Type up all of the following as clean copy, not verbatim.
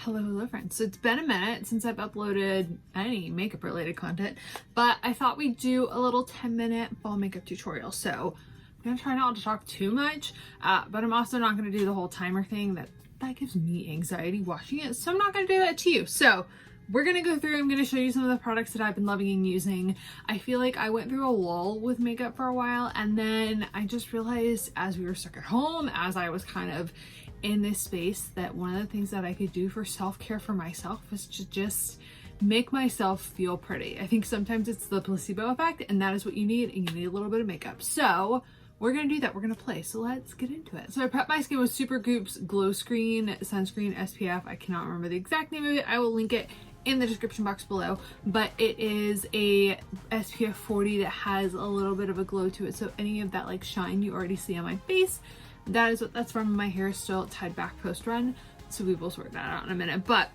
Hello friends. So it's been a minute since I've uploaded any makeup related content, but I thought we'd do a little 10-minute fall makeup tutorial. So I'm gonna try not to talk too much, but I'm also not gonna do the whole timer thing. That gives me anxiety watching it, so I'm not gonna do that to you. So we're gonna go through, I'm gonna show you some of the products that I've been loving and using. I feel like I went through a lull with makeup for a while, and then I just realized as we were stuck at home, as I was kind of in this space, that one of the things that I could do for self-care for myself was to just make myself feel pretty. I think sometimes it's the placebo effect, and that is what you need, and you need a little bit of makeup. So we're gonna do that, we're gonna play. So let's get into it. So I prepped my skin with Supergoop's Glow Screen Sunscreen SPF. I cannot remember the exact name of it. I will link it in the description box below, but it is a SPF 40 that has a little bit of a glow to it. So any of that like shine you already see on my face, that is what that's from. My hair is still tied back post run, so we will sort that out in a minute. But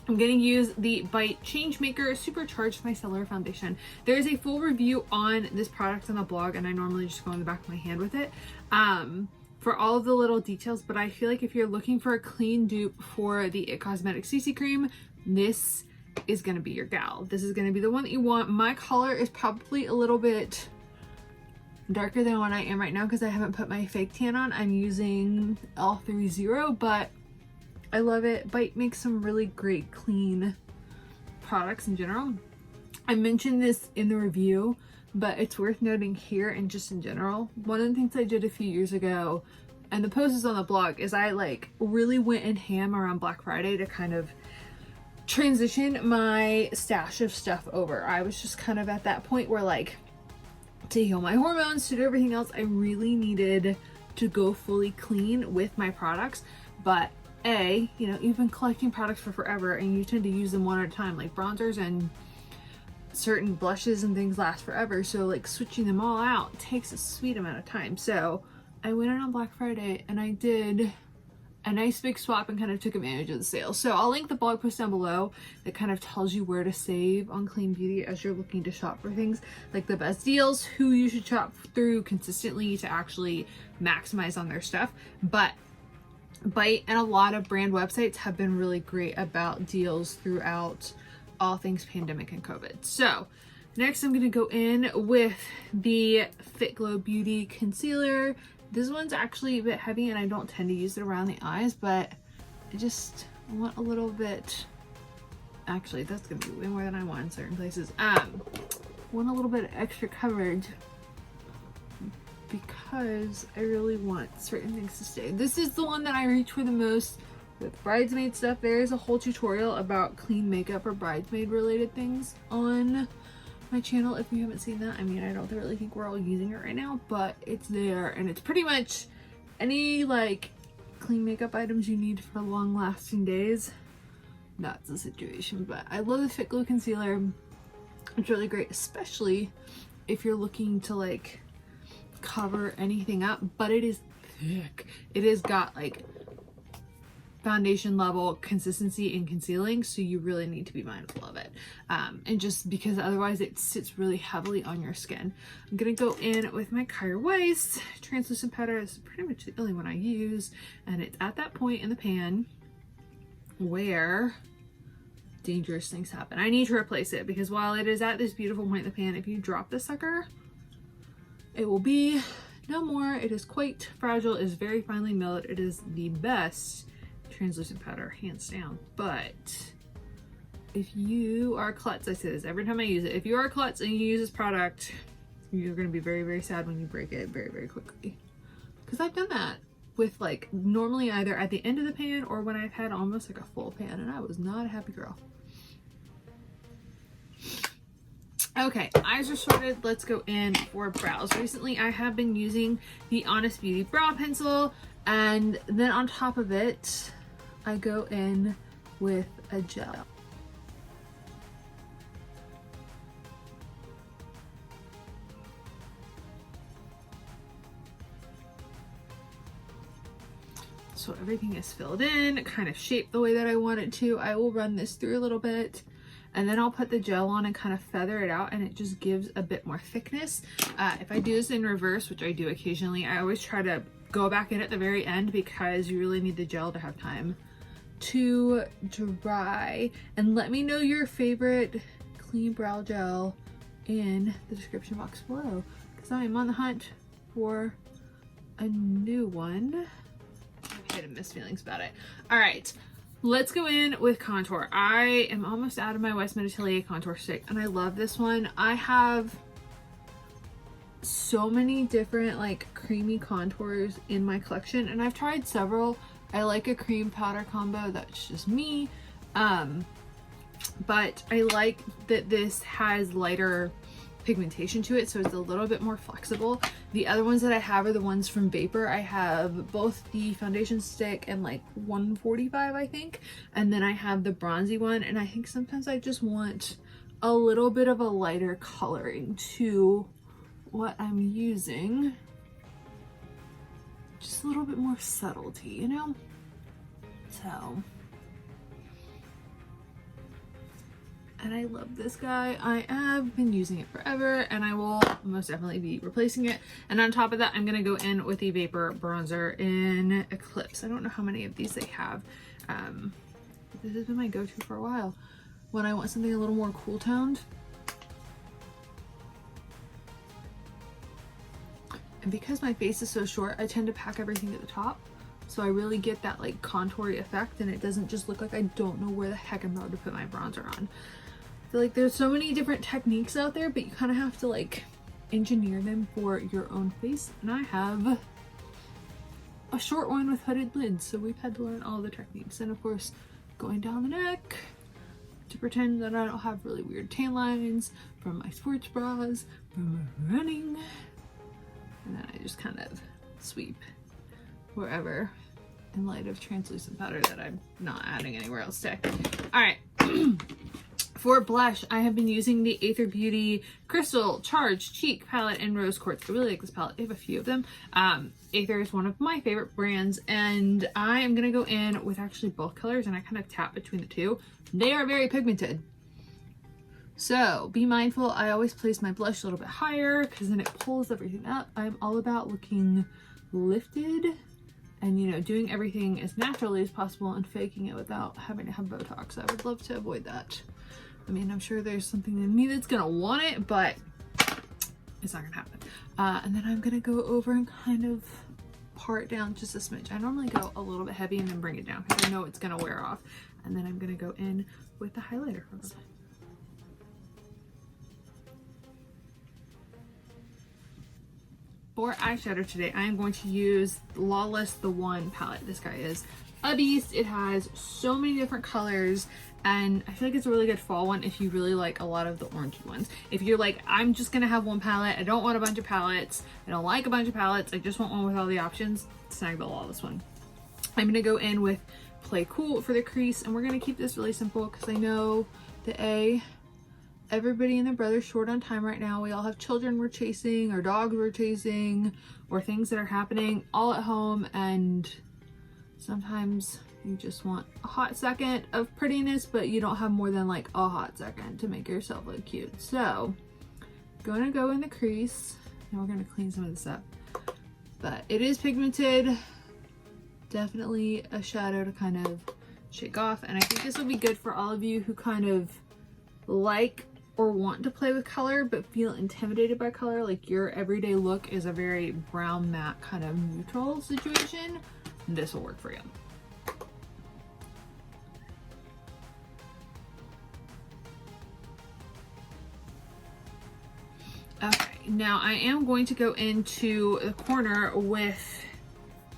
I'm going to use the Bite Changemaker Supercharged Micellar Foundation. There is a full review on this product on the blog, and I normally just go in the back of my hand with it for all of the little details. But I feel like if you're looking for a clean dupe for the It Cosmetics CC Cream, this is going to be your gal. This is going to be the one that you want. My color is probably a little bit darker than what I am right now because I haven't put my fake tan on. I'm using L30, but I love it. Bite makes some really great clean products in general. I mentioned this in the review, but it's worth noting here and just in general. One of the things I did a few years ago, and the post is on the blog, is I like really went in ham around Black Friday to kind of transition my stash of stuff over. I was just kind of at that point where, like, to heal my hormones, to do everything else, I really needed to go fully clean with my products. But you know, you've been collecting products for forever and you tend to use them one at a time. Like bronzers and certain blushes and things last forever, so like switching them all out takes a sweet amount of time. So I went in on Black Friday and I did a nice big swap and kind of took advantage of the sale. So I'll link the blog post down below that kind of tells you where to save on clean beauty as you're looking to shop for things, like the best deals, who you should shop through consistently to actually maximize on their stuff. But Bite and a lot of brand websites have been really great about deals throughout all things pandemic and COVID. So next I'm going to go in with the Fitglow Beauty Concealer. This one's actually a bit heavy and I don't tend to use it around the eyes, but I just want a little bit, actually that's gonna be way more than I want in certain places. Want a little bit of extra coverage because I really want certain things to stay. This is the one that I reach for the most with bridesmaid stuff. There is a whole tutorial about clean makeup or bridesmaid related things on my channel if you haven't seen that. I mean, I don't really think we're all using it right now, but it's there, and it's pretty much any like clean makeup items you need for long lasting days. That's the situation. But I love the Fitglow Concealer. It's really great, especially if you're looking to like cover anything up, but it is thick. It has got like foundation level consistency in concealing, so you really need to be mindful of it, and just because otherwise it sits really heavily on your skin. I'm gonna go in with my Kjaer Weis translucent powder. This is pretty much the only one I use, and it's at that point in the pan where dangerous things happen. I need to replace it because while it is at this beautiful point in the pan, if you drop this sucker, it will be no more. It is quite fragile. It is very finely milled. It is the best translucent powder, hands down. But if you are a klutz, I say this every time I use it, if you are a klutz and you use this product, you're going to be very, very sad when you break it very, very quickly. Because I've done that with like normally either at the end of the pan or when I've had almost like a full pan, and I was not a happy girl. Okay, eyes are sorted. Let's go in for brows. Recently I have been using the Honest Beauty brow pencil, and then on top of it I go in with a gel. So everything is filled in, kind of shaped the way that I want it to. I will run this through a little bit, and then I'll put the gel on and kind of feather it out, and it just gives a bit more thickness. If I do this in reverse, which I do occasionally, I always try to go back in at the very end because you really need the gel to have time too dry. And let me know your favorite clean brow gel in the description box below, because I am on the hunt for a new one. I've hit and miss feelings about it. All right, let's go in with contour. I am almost out of my Westman Atelier contour stick, and I love this one. I have so many different like creamy contours in my collection, and I've tried several. I like a cream powder combo, that's just me. But I like that this has lighter pigmentation to it, so it's a little bit more flexible. The other ones that I have are the ones from Vapour. I have both the foundation stick and like 145, I think, and then I have the bronzy one, and I think sometimes I just want a little bit of a lighter coloring to what I'm using. Just a little bit more subtlety, you know? So, and I love this guy. I have been using it forever, and I will most definitely be replacing it. And on top of that, I'm gonna go in with the Vapour bronzer in Eclipse. I don't know how many of these they have. This has been my go-to for a while when I want something a little more cool toned. And because my face is so short, I tend to pack everything at the top. So I really get that like contoury effect, and it doesn't just look like I don't know where the heck I'm about to put my bronzer on. I feel like there's so many different techniques out there, but you kind of have to like engineer them for your own face. And I have a short one with hooded lids, so we've had to learn all the techniques. And of course, going down the neck to pretend that I don't have really weird tan lines from my sports bras, from my running. And then I just kind of sweep wherever in light of translucent powder that I'm not adding anywhere else today. All right, for blush, I have been using the Aether Beauty Crystal Charged Cheek Palette in Rose Quartz. I really like this palette. I have a few of them. Aether is one of my favorite brands, and I am gonna go in with actually both colors, and I kind of tap between the two. They are very pigmented. So be mindful, I always place my blush a little bit higher because then it pulls everything up. I'm all about looking lifted and, you know, doing everything as naturally as possible and faking it without having to have Botox. I would love to avoid that. I mean, I'm sure there's something in me that's gonna want it, but it's not gonna happen. And then I'm gonna go over and kind of part down just a smidge. I normally go a little bit heavy and then bring it down because I know it's gonna wear off. And then I'm gonna go in with the highlighter for this. For eyeshadow today, I am going to use Lawless The One Palette. This guy is a beast. It has so many different colors, and I feel like it's a really good fall one if you really like a lot of the orangey ones. If you're like, I'm just gonna have one palette, I don't want a bunch of palettes, I don't like a bunch of palettes, I just want one with all the options, snag the Lawless one. I'm gonna go in with Play Cool for the crease, and we're gonna keep this really simple because I know that everybody and their brother's short on time right now. We all have children we're chasing, or dogs we're chasing, or things that are happening all at home, and sometimes you just want a hot second of prettiness, but you don't have more than like a hot second to make yourself look cute. So gonna go in the crease, and we're gonna clean some of this up. But it is pigmented, definitely a shadow to kind of shake off, and I think this will be good for all of you who kind of like or want to play with color but feel intimidated by color. Like your everyday look is a very brown matte kind of neutral situation. This will work for you. Okay, now I am going to go into the corner with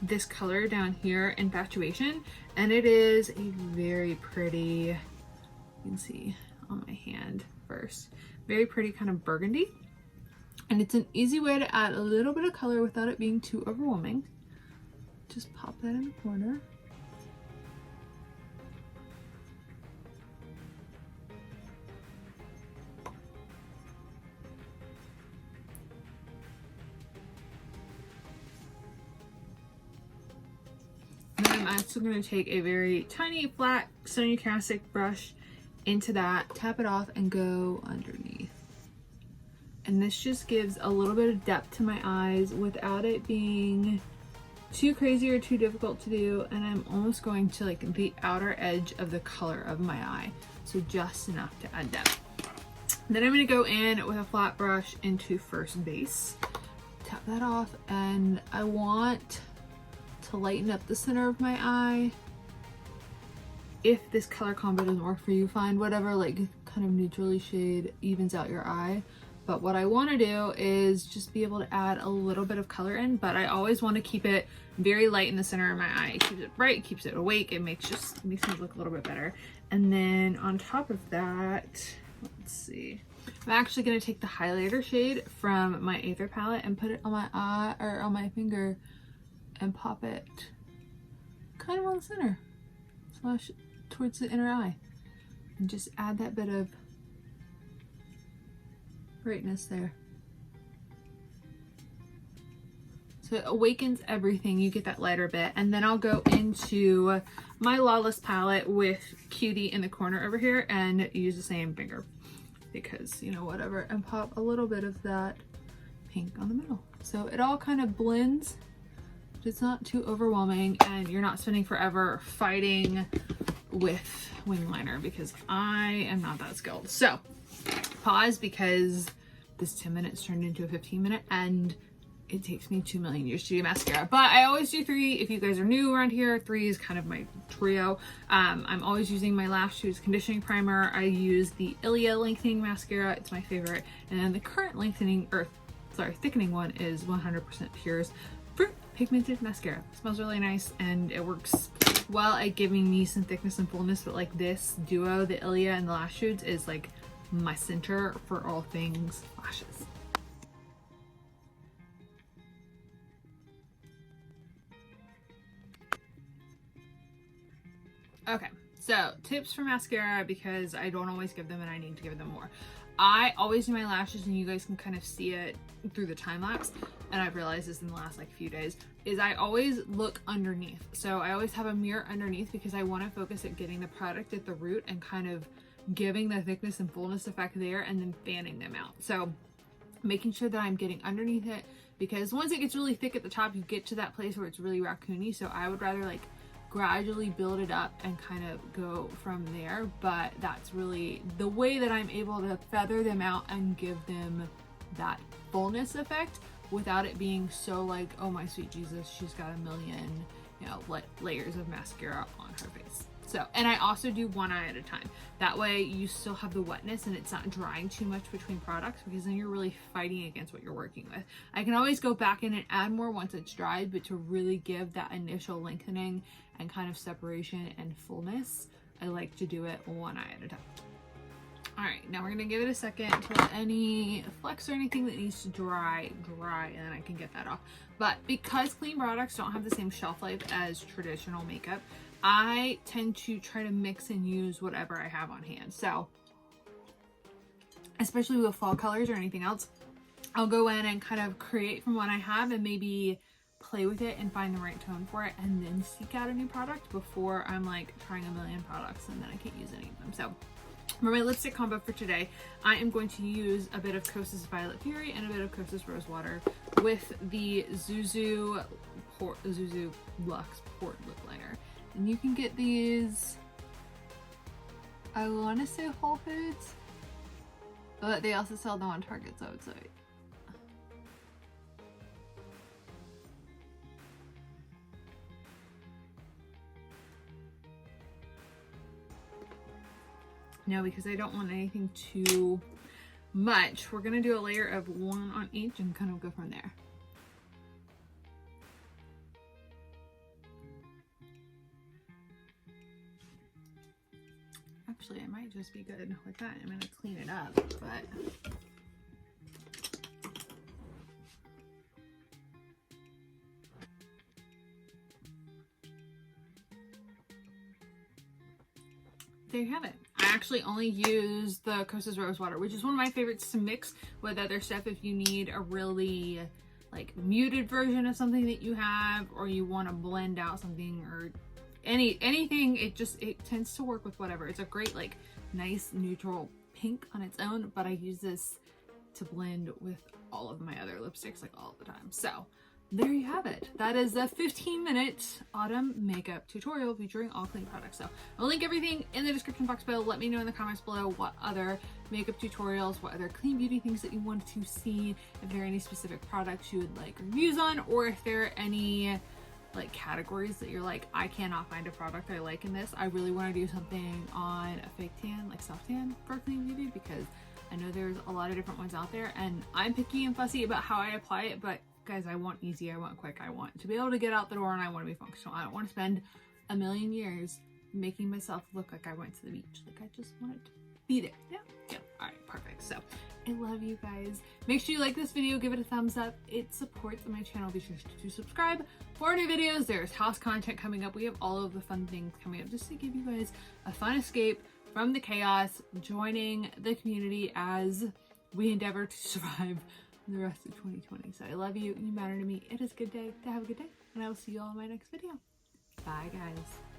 this color down here, Infatuation, and it is a very pretty, you can see on my hand first, very pretty kind of burgundy, and it's an easy way to add a little bit of color without it being too overwhelming. Just pop that in the corner. And then I'm also going to take a very tiny flat Sonicastic brush into that, tap it off, and go underneath. And this just gives a little bit of depth to my eyes without it being too crazy or too difficult to do, and I'm almost going to like the outer edge of the color of my eye, so just enough to add depth. Then I'm going to go in with a flat brush into first base, tap that off, and I want to lighten up the center of my eye. If this color combo doesn't work for you, find whatever like kind of neutrally shade evens out your eye. But what I want to do is just be able to add a little bit of color in, but I always want to keep it very light in the center of my eye. It keeps it bright, keeps it awake, it makes me look a little bit better. And then on top of that, let's see, I'm actually going to take the highlighter shade from my Aether palette and put it on my eye, or on my finger, and pop it kind of on the center, slash towards the inner eye, and just add that bit of brightness there. So it awakens everything, you get that lighter bit. And then I'll go into my Lawless palette with Cutie in the corner over here and use the same finger, because, you know, whatever, and pop a little bit of that pink on the middle. So it all kind of blends, but it's not too overwhelming, and you're not spending forever fighting with wing liner, because I am not that skilled. So pause, because this 10 minutes turned into a 15-minute, and it takes me 2 million years to do mascara. But I always do 3. If you guys are new around here, 3 is kind of my trio. I'm always using my Lashfoods conditioning primer. I use the Ilia lengthening mascara, it's my favorite. And then the current thickening one is 100% Pure's Fruit Pigmented Mascara. It smells really nice, and it works well at giving me some thickness and fullness, but like this duo, the Ilia and the Lashfoods, is like my center for all things lashes. Okay, so tips for mascara, because I don't always give them and I need to give them more. I always do my lashes, and you guys can kind of see it through the time lapse, and I've realized this in the last like few days, is I always look underneath. So I always have a mirror underneath, because I want to focus at getting the product at the root and kind of giving the thickness and fullness effect there, and then fanning them out. So making sure that I'm getting underneath it, because once it gets really thick at the top, you get to that place where it's really raccoony. So I would rather like gradually build it up and kind of go from there. But that's really the way that I'm able to feather them out and give them that fullness effect without it being so like, oh my sweet Jesus, she's got a million, you know, layers of mascara on her face. So, and I also do one eye at a time. That way you still have the wetness and it's not drying too much between products, because then you're really fighting against what you're working with. I can always go back in and add more once it's dried, but to really give that initial lengthening and kind of separation and fullness, I like to do it one eye at a time. All right, now we're gonna give it a second to let any flecks or anything that needs to dry, and then I can get that off. But because clean products don't have the same shelf life as traditional makeup, I tend to try to mix and use whatever I have on hand. So, especially with fall colors or anything else, I'll go in and kind of create from what I have and maybe play with it and find the right tone for it, and then seek out a new product before I'm like trying a million products and then I can't use any of them. So for my lipstick combo for today, I am going to use a bit of Kosas Violet Fury and a bit of Kosas Rosewater with the Zuzu Luxe Port Lip Liner. And you can get these, I want to say Whole Foods, but they also sell them on Target's website. No, because I don't want anything too much. We're going to do a layer of one on each and kind of go from there. Actually, it might just be good like that. I'm going to clean it up, but there you have it. I actually only use the Kosas Rosewater, which is one of my favorites to mix with other stuff if you need a really like muted version of something that you have, or you want to blend out something, or anything. It tends to work with whatever. It's a great like nice neutral pink on its own, but I use this to blend with all of my other lipsticks like all the time. So there you have it. That is a 15-minute autumn makeup tutorial featuring all clean products. So I'll link everything in the description box below. Let me know in the comments below what other makeup tutorials, what other clean beauty things that you want to see, if there are any specific products you would like reviews on, or if there are any like categories that you're like, I cannot find a product I like in this. I really want to do something on a fake tan, like self tan for clean beauty, because I know there's a lot of different ones out there and I'm picky and fussy about how I apply it, but guys, I want easy, I want quick, I want to be able to get out the door, and I want to be functional. I don't want to spend a million years making myself look like I went to the beach. Like, I just want it to be there. Yeah. All right, perfect. So I love you guys. Make sure you like this video, give it a thumbs up. It supports my channel. Be sure to subscribe for new videos. There's house content coming up. We have all of the fun things coming up just to give you guys a fun escape from the chaos, joining the community as we endeavor to survive the rest of 2020. So I love you. You matter to me. It is a good day to have a good day, and I will see you all in my next video. Bye, guys.